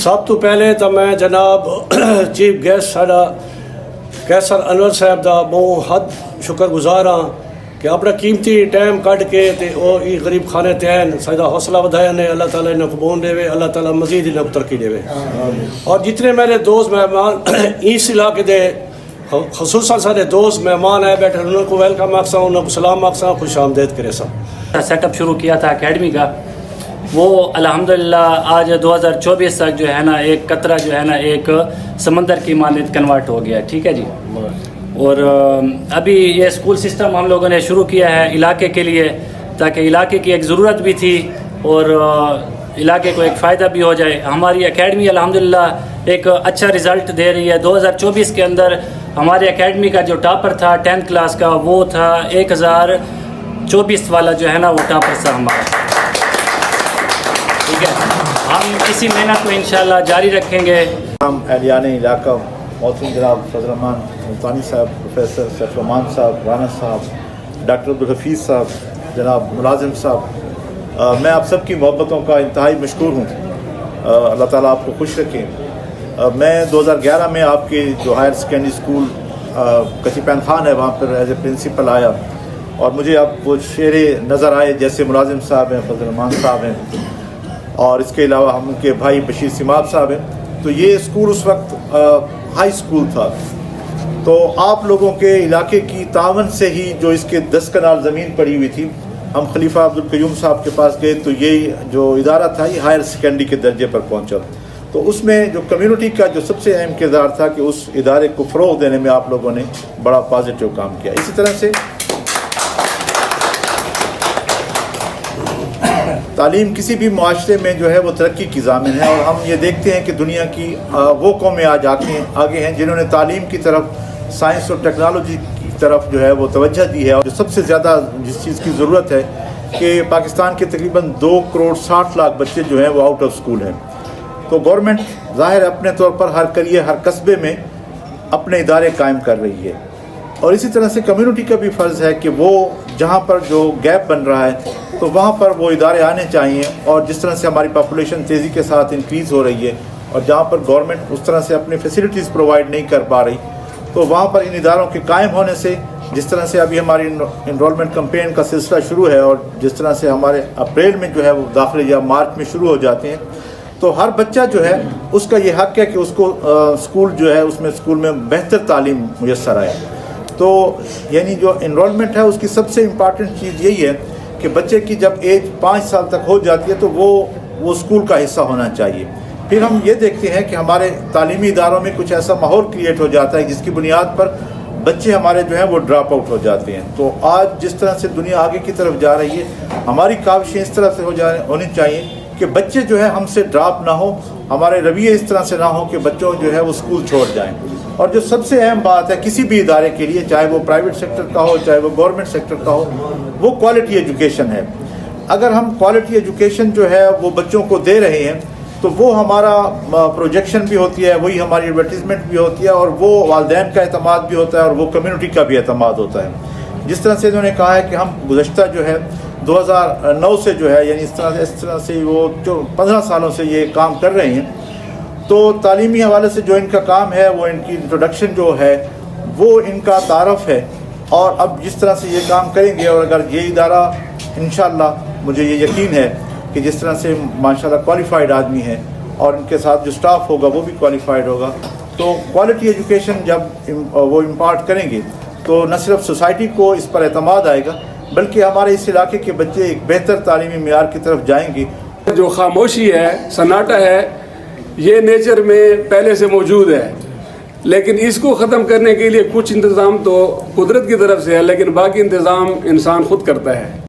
سب تو پہلے تو میں جناب چیف گیسٹ ساڈا کیسر انور صاحب دا بہت حد شکر گزار ہاں کہ اپنا قیمتی ٹائم کٹ کے تے او ای غریب خانے تین ساڈا حوصلہ بدھایا نے. اللہ تعالیٰ انہیں قبول دے وے, اللہ تعالیٰ مزید انہیں ترقی دے وے. اور جتنے میرے دوست مہمان اس علاقے دے خصوصاً سارے دوست مہمان آئے بیٹھے انہوں کو ویلکم آکساں, انہوں کو سلام آکساں, خوش آمدید کرے سا. سیٹ اپ شروع کیا تھا اکیڈمی کا, وہ الحمدللہ آج 2024 تک جو ہے نا ایک قطرہ جو ہے نا ایک سمندر کی مانند کنورٹ ہو گیا. ٹھیک ہے جی. اور ابھی یہ اسکول سسٹم ہم لوگوں نے شروع کیا ہے علاقے کے لیے, تاکہ علاقے کی ایک ضرورت بھی تھی اور علاقے کو ایک فائدہ بھی ہو جائے. ہماری اکیڈمی الحمدللہ ایک اچھا رزلٹ دے رہی ہے. 2024 کے اندر ہمارے اکیڈمی کا جو ٹاپر تھا 10th کلاس کا وہ تھا 1024 والا جو ہے نا وہ ٹاپر تھا ہمارا. ٹھیک ہے, ہم اسی محنت کو انشاءاللہ جاری رکھیں گے. ہم اہلیان علاقہ محترم جناب فضل الرحمان ملتانی صاحب, پروفیسر سیف الرحمان صاحب, رانا صاحب, ڈاکٹر عبدالحفیظ صاحب, جناب ملازم صاحب, میں آپ سب کی محبتوں کا انتہائی مشکور ہوں. اللہ تعالیٰ آپ کو خوش رکھیں. میں 2011 میں آپ کے جو ہائر سیکنڈری اسکول کچی پین خان ہے وہاں پر ایز اے پرنسپل آیا, اور مجھے اب وہ چہرے نظر آئے جیسے ملازم صاحب ہیں, فضل الرحمان صاحب ہیں, اور اس کے علاوہ ہم ان کے بھائی بشیر سماب صاحب ہیں. تو یہ اسکول اس وقت ہائی اسکول تھا, تو آپ لوگوں کے علاقے کی تعاون سے ہی جو اس کے 10 کنال زمین پڑی ہوئی تھی, ہم خلیفہ عبدالقیوم صاحب کے پاس گئے تو یہ جو ادارہ تھا یہ ہائر سیکنڈری کے درجے پر پہنچا. تو اس میں جو کمیونٹی کا جو سب سے اہم کردار تھا کہ اس ادارے کو فروغ دینے میں آپ لوگوں نے بڑا پازیٹیو کام کیا. اسی طرح سے تعلیم کسی بھی معاشرے میں جو ہے وہ ترقی کی ضامن ہے, اور ہم یہ دیکھتے ہیں کہ دنیا کی وہ قومیں آج آگے ہیں جنہوں نے تعلیم کی طرف, سائنس اور ٹیکنالوجی کی طرف جو ہے وہ توجہ دی ہے. اور جو سب سے زیادہ جس چیز کی ضرورت ہے کہ پاکستان کے تقریباً 2 کروڑ 60 لاکھ بچے جو ہیں وہ آؤٹ آف اسکول ہیں. تو گورنمنٹ ظاہر اپنے طور پر ہر قریے ہر قصبے میں اپنے ادارے قائم کر رہی ہے, اور اسی طرح سے کمیونٹی کا بھی فرض ہے کہ وہ جہاں پر جو گیپ بن رہا ہے تو وہاں پر وہ ادارے آنے چاہیے. اور جس طرح سے ہماری پاپولیشن تیزی کے ساتھ انکریز ہو رہی ہے, اور جہاں پر گورنمنٹ اس طرح سے اپنی فیسلٹیز پرووائڈ نہیں کر پا رہی, تو وہاں پر ان اداروں کے قائم ہونے سے, جس طرح سے ابھی ہماری انرولمنٹ کمپین کا سلسلہ شروع ہے, اور جس طرح سے ہمارے اپریل میں جو ہے وہ داخلے یا مارچ میں شروع ہو جاتے ہیں, تو ہر بچہ جو ہے اس کا یہ حق ہے کہ اس کو اسکول جو ہے اسکول میں بہتر تعلیم میسر آئے. تو یعنی جو انرولمنٹ ہے اس کی سب سے امپارٹنٹ چیز یہی ہے کہ بچے کی جب ایج 5 سال تک ہو جاتی ہے تو وہ اسکول کا حصہ ہونا چاہیے. پھر ہم یہ دیکھتے ہیں کہ ہمارے تعلیمی اداروں میں کچھ ایسا ماحول کریٹ ہو جاتا ہے جس کی بنیاد پر بچے ہمارے جو ہیں وہ ڈراپ آؤٹ ہو جاتے ہیں. تو آج جس طرح سے دنیا آگے کی طرف جا رہی ہے, ہماری کاوشیں اس طرح سے ہونی چاہیے کہ بچے جو ہے ہم سے ڈراپ نہ ہو, ہمارے رویے اس طرح سے نہ ہو کہ بچوں جو ہے وہ اسکول چھوڑ جائیں. اور جو سب سے اہم بات ہے کسی بھی ادارے کے لیے, چاہے وہ پرائیویٹ سیکٹر کا ہو چاہے وہ گورنمنٹ سیکٹر کا ہو, وہ کوالٹی ایجوکیشن ہے. اگر ہم کوالٹی ایجوکیشن جو ہے وہ بچوں کو دے رہے ہیں تو وہ ہمارا پروجیکشن بھی ہوتی ہے, وہی ہماری ایڈورٹیزمنٹ بھی ہوتی ہے, اور وہ والدین کا اعتماد بھی ہوتا ہے, اور وہ کمیونٹی کا بھی اعتماد ہوتا ہے. جس طرح سے انہوں نے کہا ہے کہ ہم گزشتہ جو ہے 2009 سے جو ہے یعنی اس طرح سے وہ جو 15 سالوں سے یہ کام کر رہے ہیں, تو تعلیمی حوالے سے جو ان کا کام ہے وہ ان کی انٹروڈکشن جو ہے وہ ان کا تعارف ہے. اور اب جس طرح سے یہ کام کریں گے, اور اگر یہ ادارہ انشاءاللہ مجھے یہ یقین ہے کہ جس طرح سے ماشاءاللہ کوالیفائڈ آدمی ہے, اور ان کے ساتھ جو سٹاف ہوگا وہ بھی کوالیفائڈ ہوگا, تو کوالٹی ایجوکیشن جب وہ امپارٹ کریں گے تو نہ صرف سوسائٹی کو اس پر اعتماد آئے گا بلکہ ہمارے اس علاقے کے بچے ایک بہتر تعلیمی معیار کی طرف جائیں گے. جو خاموشی ہے, سناٹا ہے, یہ نیچر میں پہلے سے موجود ہے, لیکن اس کو ختم کرنے کے لیے کچھ انتظام تو قدرت کی طرف سے ہے, لیکن باقی انتظام انسان خود کرتا ہے.